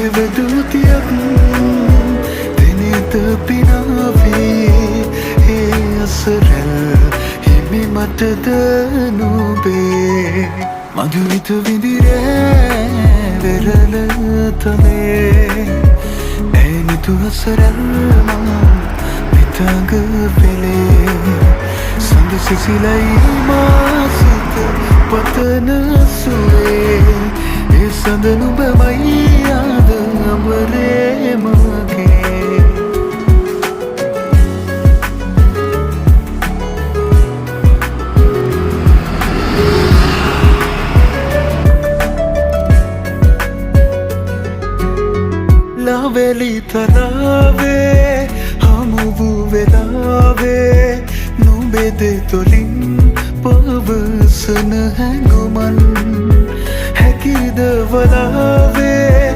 දේවදූතියක් දිනෙත පිනාවේ ඒ අසරැල් හිමි මටද නොබේ මధుවිත විඳිරේ වෙරළ තලේ ඇනිතු අසරැල් විතඟ පෙළේ සඳ සිසිලයි මාසිත පතන සුවේ ඒ සඳ නුඹමයි ආද අමරේ මගේ ලාවැලි තරාවේ හමු වූ වෙලාවේ නුඹේ දෙතොලින් පවසන හැඟුමන් හැකිද වලාවේ